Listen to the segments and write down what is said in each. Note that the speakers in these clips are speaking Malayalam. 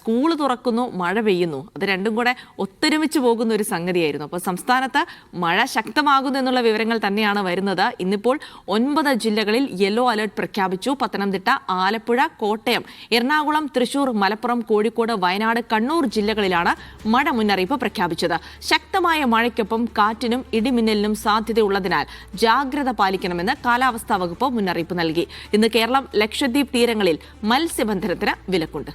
സ്കൂൾ തുറക്കുന്നു, മഴ പെയ്യുന്നു, അത് രണ്ടും കൂടെ ഒത്തൊരുമിച്ച് പോകുന്ന ഒരു സംഗതിയായിരുന്നു. അപ്പോൾ സംസ്ഥാനത്ത് മഴ ശക്തമാകുന്നു എന്നുള്ള വിവരങ്ങൾ തന്നെയാണ് വരുന്നത്. ഇന്നിപ്പോൾ 9 ജില്ലകളിൽ യെല്ലോ അലർട്ട് പ്രഖ്യാപിച്ചു. പത്തനംതിട്ട, ആലപ്പുഴ, കോട്ടയം, എറണാകുളം, തൃശൂർ, മലപ്പുറം, കോഴിക്കോട്, വയനാട്, കണ്ണൂർ ജില്ലകളിലാണ് മഴ മുന്നറിയിപ്പ് പ്രഖ്യാപിച്ചത്. ശക്തമായ മഴയ്ക്കൊപ്പം കാറ്റിനും ഇടിമിന്നലിനും സാധ്യതയുള്ളതിനാൽ ജാഗ്രത പാലിക്കണമെന്ന് കാലാവസ്ഥാ വകുപ്പ് മുന്നറിയിപ്പ് നൽകി. ഇന്ന് കേരളം, ലക്ഷദ്വീപ് തീരങ്ങളിൽ മത്സ്യബന്ധനത്തിന് വിലക്കുണ്ട്.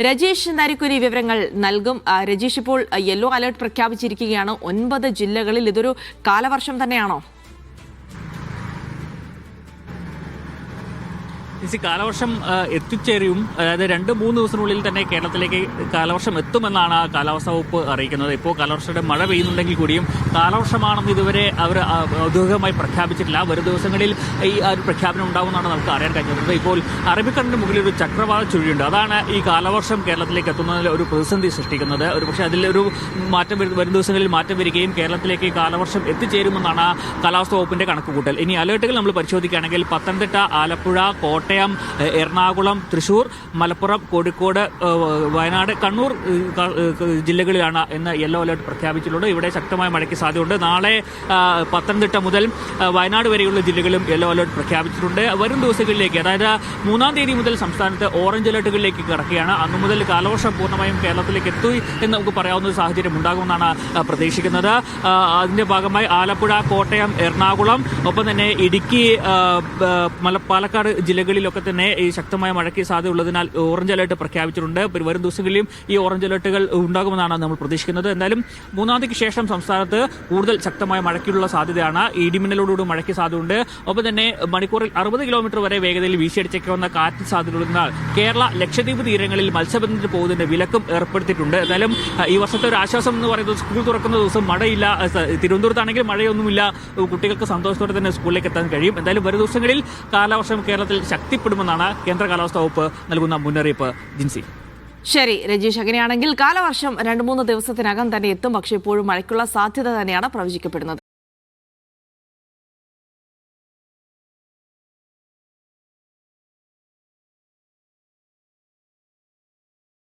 രജീഷ് നരിക്കുരി വിവരങ്ങൾ നൽകും. രജീഷ്, ഇപ്പോൾ യെല്ലോ അലർട്ട് പ്രഖ്യാപിച്ചിരിക്കുകയാണ് 9 ജില്ലകളിൽ. ഇതൊരു കാലവർഷം തന്നെയാണോ? കാലവർഷം എത്തിച്ചേരും. അതായത് 2-3 ദിവസത്തിനുള്ളിൽ തന്നെ കേരളത്തിലേക്ക് കാലവർഷം എത്തുമെന്നാണ് കാലാവസ്ഥാ വകുപ്പ് അറിയിക്കുന്നത്. ഇപ്പോൾ കാലവർഷയുടെ മഴ പെയ്യുന്നുണ്ടെങ്കിൽ കൂടിയും കാലവർഷമാണെന്ന് ഇതുവരെ അവർ ഔദ്യോഗികമായി പ്രഖ്യാപിച്ചിട്ടില്ല. വരും ദിവസങ്ങളിൽ ഈ ഒരു പ്രഖ്യാപനം ഉണ്ടാകുമെന്നാണ് നമുക്ക് അറിയാൻ കഴിഞ്ഞത്. ഇപ്പോൾ അറബിക്കടലിന് മുകളിൽ ഒരു ചക്രവാത ചുഴിയുണ്ട്. അതാണ് ഈ കാലവർഷം കേരളത്തിലേക്ക് എത്തുന്നതിൽ ഒരു പ്രതിസന്ധി സൃഷ്ടിക്കുന്നത്. ഒരു പക്ഷേ അതിലൊരു മാറ്റം വരും ദിവസങ്ങളിൽ മാറ്റം വരികയും കേരളത്തിലേക്ക് കാലവർഷം എത്തിച്ചേരുമെന്നാണ് കാലാവസ്ഥാ വകുപ്പിന്റെ കണക്കുകൂട്ടൽ. ഇനി അലേർട്ടുകൾ നമ്മൾ പരിശോധിക്കുകയാണെങ്കിൽ പത്തനംതിട്ട, ആലപ്പുഴ, കോട്ടയം, എറണാകുളം, തൃശൂർ, മലപ്പുറം, കോഴിക്കോട്, വയനാട്, കണ്ണൂർ ജില്ലകളിലാണ് ഇന്ന് യെല്ലോ അലർട്ട് പ്രഖ്യാപിച്ചിട്ടുള്ളത്. ഇവിടെ ശക്തമായ മഴയ്ക്ക് സാധ്യതയുണ്ട്. നാളെ പത്തനംതിട്ട മുതൽ വയനാട് വരെയുള്ള ജില്ലകളും യെല്ലോ അലർട്ട് പ്രഖ്യാപിച്ചിട്ടുണ്ട്. വരും ദിവസങ്ങളിലേക്ക്, അതായത് 3-ാം തീയതി മുതൽ സംസ്ഥാനത്ത് ഓറഞ്ച് അലർട്ടുകളിലേക്ക് കടക്കുകയാണ്. അന്നു മുതൽ കാലവർഷം പൂർണ്ണമായും കേരളത്തിലേക്ക് എത്തി എന്ന് നമുക്ക് പറയാവുന്ന ഒരു സാഹചര്യം ഉണ്ടാകുമെന്നാണ് പ്രതീക്ഷിക്കുന്നത്. അതിന്റെ ഭാഗമായി ആലപ്പുഴ, കോട്ടയം, എറണാകുളം, ഒപ്പം തന്നെ ഇടുക്കി, പാലക്കാട് ജില്ലകളിലൊക്കെ തന്നെ ഈ ശക്തമായ മഴയ്ക്ക് സാധ്യതയുള്ളതിനാൽ ഓറഞ്ച് അലർട്ട് പ്രഖ്യാപിച്ചിട്ടുണ്ട്. വരും ദിവസങ്ങളിലും ഈ ഓറഞ്ച് അലർട്ടുകൾ ഉണ്ടാകുമെന്നാണ് നമ്മൾ പ്രതീക്ഷിക്കുന്നത്. എന്തായാലും 3-ാം തീയതിക്ക് ശേഷം സംസ്ഥാനത്ത് കൂടുതൽ ശക്തമായ മഴയ്ക്കുള്ള സാധ്യതയാണ്. ഇടിമിന്നലോടുകൂടി മഴയ്ക്ക് സാധ്യതയുണ്ട്. ഒപ്പം തന്നെ മണിക്കൂറിൽ 60 കിലോമീറ്റർ വരെ വേഗതയിൽ വീശിയടിച്ചേക്കാവുന്ന കാറ്റ് സാധ്യതയുള്ളതിനാൽ കേരള, ലക്ഷദ്വീപ് തീരങ്ങളിൽ മത്സ്യബന്ധനത്തിന് പോകുന്നതിന്റെ വിലക്കും ഏർപ്പെടുത്തിയിട്ടുണ്ട്. എന്തായാലും ഈ വർഷത്തെ ഒരു ആശ്വാസം എന്ന് പറയുന്നത് സ്കൂൾ തുറക്കുന്ന ദിവസം മഴയില്ല. തിരുവനന്തപുരത്താണെങ്കിൽ മഴയൊന്നുമില്ല. കുട്ടികൾക്ക് സന്തോഷത്തോടെ തന്നെ സ്കൂളിലേക്ക് എത്താൻ കഴിയും. എന്തായാലും വരും ദിവസങ്ങളിൽ കാലവർഷം കേരളത്തിൽ ശക്തിപ്പെടുമെന്നാണ് കേന്ദ്ര കാലാവസ്ഥാ വകുപ്പ് നൽകുന്ന മുന്നറിയിപ്പ്. ജിൻസി. ശരി രജീഷ്, അങ്ങനെയാണെങ്കിൽ കാലവർഷം 2-3 ദിവസത്തിനകം തന്നെ എത്തും. പക്ഷേ ഇപ്പോഴും മഴയ്ക്കുള്ള സാധ്യത തന്നെയാണ് പ്രവചിക്കപ്പെടുന്നത്.